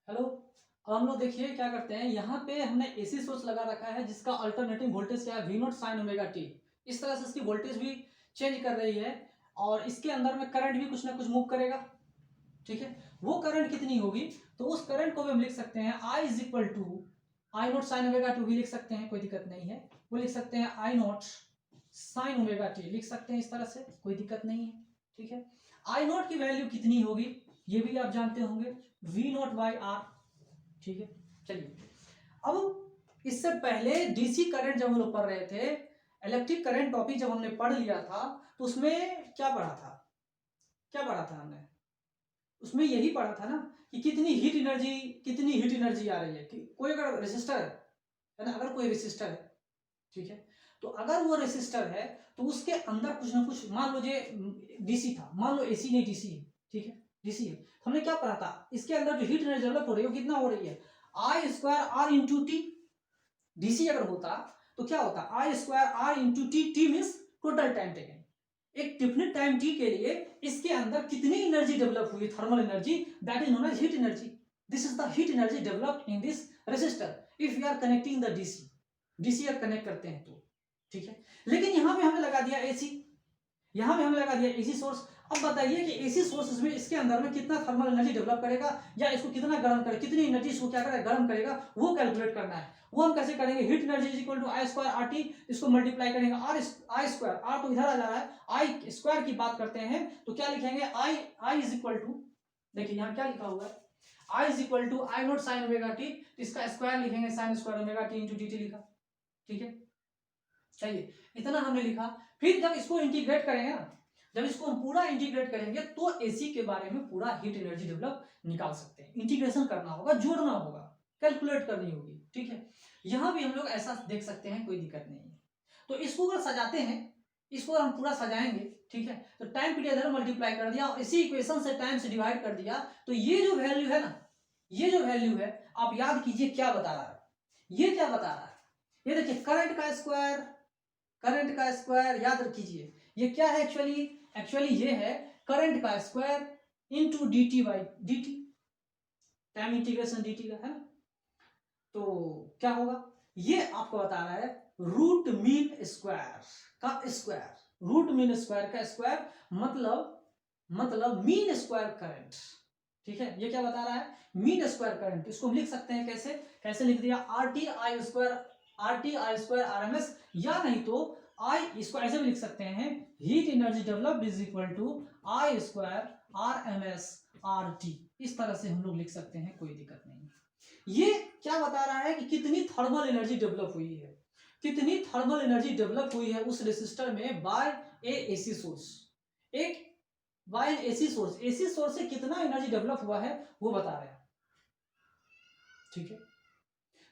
Hello. अब हम लोग देखिए क्या करते हैं, यहाँ पे हमने एसी सोर्स लगा रखा है जिसका अल्टरनेटिंग वोल्टेज क्या है, V naught sine omega T. इस तरह से इसकी वोल्टेज भी चेंज कर रही है और इसके अंदर में करंट भी कुछ ना कुछ मूव करेगा। ठीक है, वो करंट कितनी होगी, तो उस करंट को भी हम लिख सकते हैं I is equal to I naught sine omega two भी लिख सकते हैं, कोई दिक्कत नहीं है। वो लिख सकते हैं आई नॉट साइन ओमेगा टी, लिख सकते हैं इस तरह से, कोई दिक्कत नहीं है। ठीक है, आई नॉट की वैल्यू कितनी होगी ये भी आप जानते होंगे, वी नॉट बाई आर। ठीक है, चलिए अब इससे पहले डीसी करंट जब हम लोग पढ़ रहे थे, इलेक्ट्रिक करंट टॉपिक जब हमने पढ़ लिया था, तो उसमें क्या पढ़ा था, क्या पढ़ा था हमने, उसमें यही पढ़ा था ना कि कितनी हीट एनर्जी आ रही है। कि कोई अगर रेसिस्टर है ना, अगर कोई रेसिस्टर है, ठीक है, तो अगर वो रेसिस्टर है तो उसके अंदर कुछ ना कुछ, मान लो ये डीसी था, मान लो एसी नहीं डीसी है, ठीक है, डीसी है, तो हमने क्या पढ़ा था, इसके अंदर जो हीट एनर्जी डेवलप हो रही है वो कितना हो रही है, I square R into T. DC अगर होता तो क्या होता, I square R into T, T means total time taken. एक डिफिनिट टाइम टी के लिए इसके अंदर कितनी एनर्जी डेवलप हुई, thermal energy, that is known as heat energy. This is the heat energy developed in this resistor if you are connecting the DC, DC अगर connect करते हैं तो। ठीक है, लेकिन यहां पे हमने लगा दिया एसी, यहां पे हमने लगा दिया एसी सोर्स। अब बताइए कि एसी सोर्स में इसके अंदर में कितना थर्मल एनर्जी डेवलप करेगा, या इसको कितना गर्म करेगा, कितनी एनर्जी इसको क्या करेगा, गर्म करेगा, वो कैलकुलेट करना है। वो हम कैसे करेंगे, heat energy is equal to I square R T, इसको मल्टीप्लाई करेंगे आर, आई स्क्वायर, आर तो इधर आ जा रहा है, आई स्क्वायर की बात करते हैं तो क्या लिखेंगे, I I is equal to, देखिए यहां क्या लिखा हुआ है, I is equal to I naught sine omega T, इसका स्क्वायर लिखेंगे sine square omega T into D T लिखा। ठीक है, चलिए इतना हमने लिखा। फिर जब इसको इंटीग्रेट करेंगे ना, जब इसको हम पूरा इंटीग्रेट करेंगे तो एसी के बारे में पूरा हीट एनर्जी डेवलप निकाल सकते हैं। इंटीग्रेशन करना होगा, जोड़ना होगा, कैलकुलेट करनी होगी। ठीक है, यहां भी हम लोग ऐसा देख सकते हैं, कोई दिक्कत नहीं है। तो इसको अगर सजाते हैं, इसको हम पूरा सजाएंगे, ठीक है, तो टाइम पीरियड इधर मल्टीप्लाई कर दिया और इसी इक्वेशन से टाइम से डिवाइड कर दिया, तो ये जो वैल्यू है ना, ये जो वैल्यू है, आप याद कीजिए क्या बता रहा है, ये क्या बता रहा है, ये देखिए करंट का स्क्वायर, करंट का स्क्वायर याद रखिए, ये क्या है एक्चुअली, एक्चुअली ये है करंट का square into D T by D T, time integration D T का है ना। तो क्या होगा, ये आपको बता रहा है रूट मीन स्क्वायर का स्क्वायर, रूट मीन स्क्वायर का स्क्वायर, मतलब मीन स्क्वायर करंट। ठीक है, ये क्या बता रहा है, मीन स्क्वायर करंट। इसको हम लिख सकते हैं कैसे, कैसे लिख दिया, R T I square, R T I square R M S, या नहीं तो आई, इसको ऐसे भी लिख सकते हैं, heat energy developed is equal to I square R M S R T. इस तरह से हम लोग लिख सकते हैं, कोई दिक्कत नहीं। ये क्या बता रहा है कि कितनी थर्मल एनर्जी डेवलप हुई है, कितनी थर्मल एनर्जी डेवलप हुई है उस रेसिस्टर में बाय ए एसी सोर्स, एक by AC source, AC source से कितना एनर्जी डेवलप हुआ है वो बता रहे हैं। ठीक है,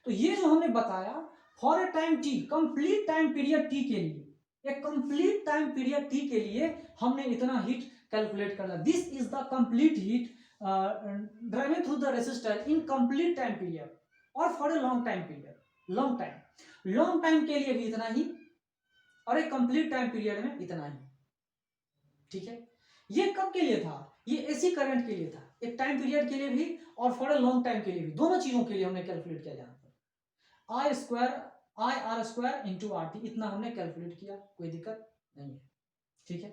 तो ये जो हमने बताया, for a time T, complete time period T के लिए, एक कंप्लीट टाइम पीरियड टी के लिए हमने इतना हीट कैलकुलेट करना, this is the complete heat driving through the resistor in complete time period और for a long time period, long time के लिए भी इतना ही और एक कंप्लीट टाइम पीरियड में इतना ही। ठीक है, ये कब के लिए था, ये एसी करंट के लिए था, एक टाइम पीरियड के लिए भी और फॉर ए लॉन्ग टाइम के लिए भी, दोनों चीजों के लिए हमने कैलकुलेट किया। जहां पर I square I R square into R T, इतना हमने कैलकुलेट किया, कोई दिक्कत नहीं है। ठीक है,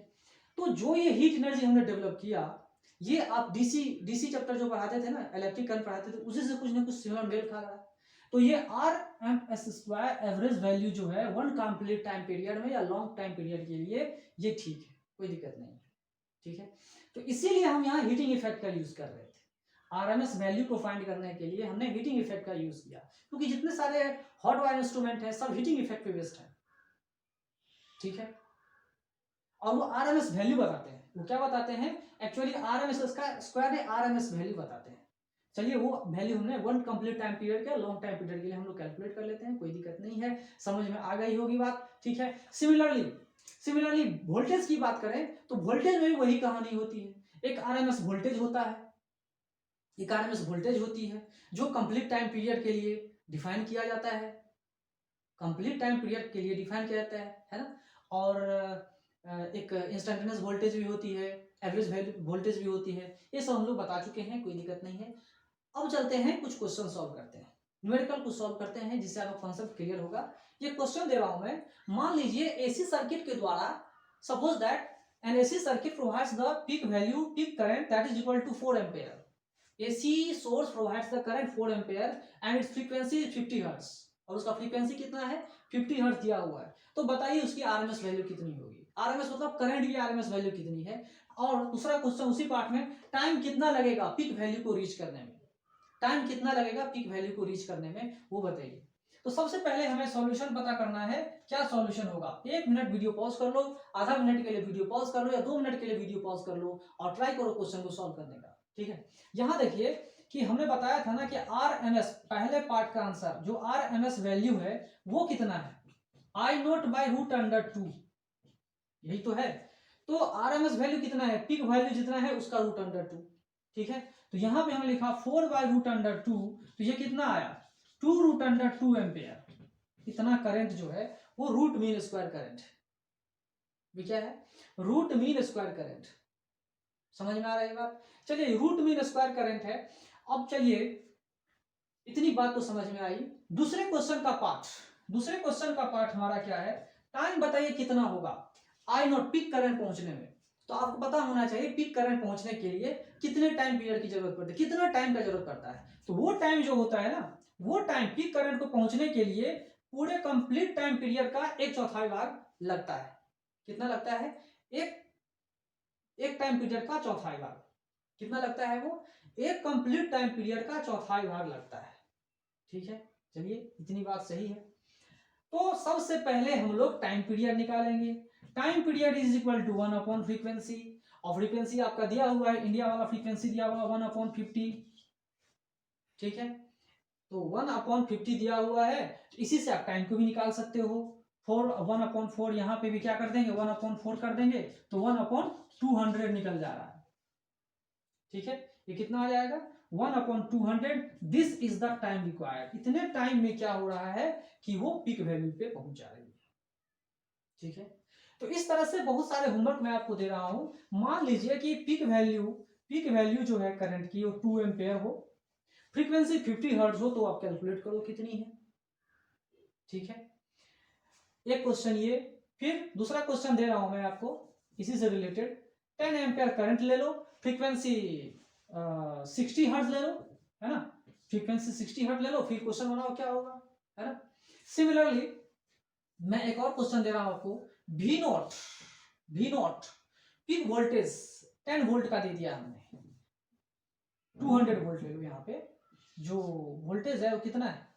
तो जो ये हीट एनर्जी हमने डेवलप किया, ये आप डीसी डीसी चैप्टर जो पढ़ाते थे ना, इलेक्ट्रिक करंट पढ़ाते थे, उसी से कुछ ना कुछ सिमिलर मेल खा रहा है। तो ये R M S square average value जो है वन कंप्लीट टाइम पीरियड में या लॉन्ग टाइम पीरियड के लिए, ये ठीक है, कोई दिक्कत नहीं है। ठीक है, तो इसीलिए हम यहाँ हीटिंग इफेक्ट का यूज कर रहे थे, आरएमएस वैल्यू को फाइंड करने के लिए हमने हीटिंग इफेक्ट का यूज किया, क्योंकि जितने सारे हॉट वायर इंस्ट्रूमेंट है सब हीटिंग इफेक्ट पे बेस्ड है। ठीक है, और वो आरएमएस वैल्यू बताते हैं, वो क्या बताते हैं, एक्चुअली आरएमएस का स्क्वायर है, आरएमएस वैल्यू बताते हैं। चलिए वो वैल्यू हमने वन कंप्लीट टाइम पीरियड के, लॉन्ग टाइम पीरियड के लिए हम लोग कैलकुलेट कर लेते हैं, कोई दिक्कत नहीं है, समझ में आ गई होगी बात। ठीक है, सिमिलरली वोल्टेज की बात करें तो वोल्टेज में भी वही कहानी होती है, एक आरएमएस वोल्टेज होता है, एक आरएमएस वोल्टेज होती है जो कंप्लीट टाइम पीरियड के लिए डिफाइन किया जाता है, कंप्लीट टाइम पीरियड के लिए डिफाइन किया जाता है ना। और एक इंस्टेंटेनियस वोल्टेज भी होती है, एवरेज वोल्टेज भी होती है, ये सब हम लोग बता चुके हैं, कोई दिक्कत नहीं है। अब चलते हैं कुछ क्वेश्चन सॉल्व करते हैं, न्यूमेरिकल को सॉल्व करते हैं, जिससे आपका कॉन्सेप्ट क्लियर होगा। ये क्वेश्चन दे रहा हूं मैं, मान लीजिए एसी सर्किट के द्वारा, suppose that an AC circuit provides the peak value, peak current that is equal to 4 ampere. AC source provides the current 4 ampere and its frequency is 50 hertz, और उसका फ्रीक्वेंसी कितना है 50 हर्ट्ज दिया हुआ है। तो बताइए उसकी RMS वैल्यू कितनी होगी। RMS मतलब करंट की RMS वैल्यू कितनी है। और दूसरा क्वेश्चन उसी पार्ट में, टाइम कितना लगेगा पीक वैल्यू को रीच करने में, टाइम कितना लगेगा पीक वैल्यू को रीच करने में, वो बताइए। तो सबसे पहले हमें सॉल्यूशन पता करना है, क्या सॉल्यूशन होगा। 1 मिनट वीडियो पॉज कर लो, आधा मिनट के लिए वीडियो पॉज कर लो, या 2 मिनट के लिए वीडियो पॉज कर लो और ट्राई करो क्वेश्चन को सॉल्व करने का। ठीक है, यहां देखिए कि हमने बताया था ना कि RMS, पहले पार्ट का आंसर जो RMS वैल्यू है वो कितना है, I0/√2, यही तो है। तो RMS वैल्यू कितना है, पीक वैल्यू जितना है उसका √2। ठीक है, तो यहां पे हमने लिखा 4/√2, तो ये कितना आया 2√2 एम्पेयर। इतना करंट जो है वो रूट मीन स्क्वायर करंट भी क्या है, रूट मीन स्क्वायर करंट। समझ में आ रही है बात। चलिए रूट मीन स्क्वायर करंट है। अब चलिए इतनी बात तो समझ में आई। दूसरे क्वेश्चन का पार्ट, दूसरे क्वेश्चन का पार्ट हमारा क्या है, टाइम बताइए कितना होगा I0 पीक करंट पहुंचने में। तो आपको पता होना चाहिए पीक करंट पहुंचने के लिए कितने टाइम पीरियड की जरूरत पड़ती है, कितना टाइम का जरूरत पड़ता है। तो वो टाइम जो होता है ना, वो टाइम पीक करंट को पहुंचने के लिए पूरे कंप्लीट टाइम पीरियड का 1/4 भाग लगता है। कितना लगता है, एक टाइम पीरियड का चौथाई भाग। कितना लगता है वो, एक कंप्लीट टाइम पीरियड का चौथाई भाग लगता है। ठीक है, चलिए इतनी बात सही है। तो सबसे पहले हम लोग टाइम पीरियड निकालेंगे। Time period is equal to 1 frequency, और फ्रीक्वेंसी आपका दिया हुआ है, इंडिया वाला फ्रीक्वेंसी दिया हुआ 1/50। ठीक है, तो 1/50 दिया हुआ है, तो इसी से आप टाइम को भी निकाल सकते हो। 1/4 यहाँ पे भी क्या कर देंगे, 1/4 कर देंगे, तो 1/200 निकल जा रहा है। ठीक है, ये कितना आ जाएगा 1/200। This is the time required. इतने टाइम में क्या हो रहा है कि वो पीक वैल्यू पे पहुंच जा रही है। ठीक है, तो इस तरह से बहुत सारे होमवर्क मैं आपको दे रहा हूं। मान लीजिए कि पीक वैल्यू जो है करंट की वो 2 एम्पेयर हो, फ्रीक्वेंसी 50 हर्ट्ज हो, तो आप कैलकुलेट करो कितनी है। ठीक है, एक क्वेश्चन ये। फिर दूसरा क्वेश्चन दे रहा हूं मैं आपको इसी से रिलेटेड, 10 एम्पेयर करंट ले लो, फ्रीक्वेंसी 60 हर्ट्ज ले लो, है ना, फ्रीक्वेंसी 60 हर्ट्ज ले लो, फिर क्वेश्चन बनाओ क्या होगा, है ना। सिमिलरली मैं एक और क्वेश्चन दे रहा हूं आपको, V not peak voltage 10 volt का दे दिया हमने, 200 वोल्ट ले लो। यहाँ पे जो वोल्टेज है वो कितना है,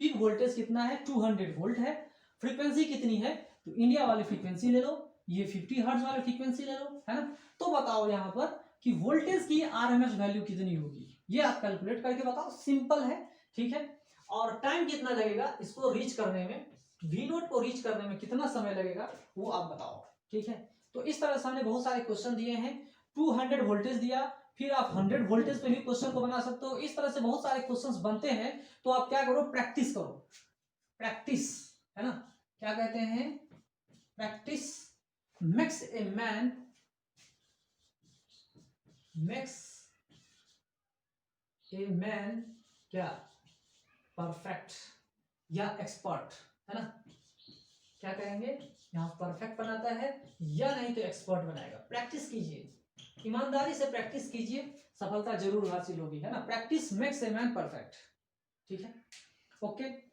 पीक वोल्टेज कितना है 200 वोल्ट है, फ्रीक्वेंसी कितनी है, तो इंडिया वाली फ्रीक्वेंसी ले लो, ये 50 हर्ट्ज वाली फ्रीक्वेंसी ले लो, है ना। तो बताओ यहाँ पर कि वोल्टेज की RMS वैल्यू कितनी होगी, ये आप कैलकुलेट करके बताओ, सिंपल है। ठीक है, और टाइम कितना लगेगा इसको रीच करने में, V0 को रीच करने में कितना समय लगेगा वो आप बताओ। ठीक है, तो इस तरह से हमने बहुत सारे क्वेश्चन दिए हैं। 200 वोल्टेज दिया, फिर आप 100 वोल्टेज पे भी क्वेश्चन को बना सकते हो। इस तरह से बहुत सारे क्वेश्चंस बनते हैं। तो आप क्या करो, प्रैक्टिस करो, प्रैक्टिस, है ना, क्या कहते हैं, प्रैक्टिस मेक्स ए मैन क्या, परफेक्ट या एक्सपर्ट, है ना। क्या कहेंगे, यहाँ परफेक्ट बनाता है या नहीं तो एक्सपर्ट बनाएगा। प्रैक्टिस कीजिए, ईमानदारी से प्रैक्टिस कीजिए, सफलता जरूर हासिल होगी, है ना। Practice makes a man perfect. ठीक है, ओके।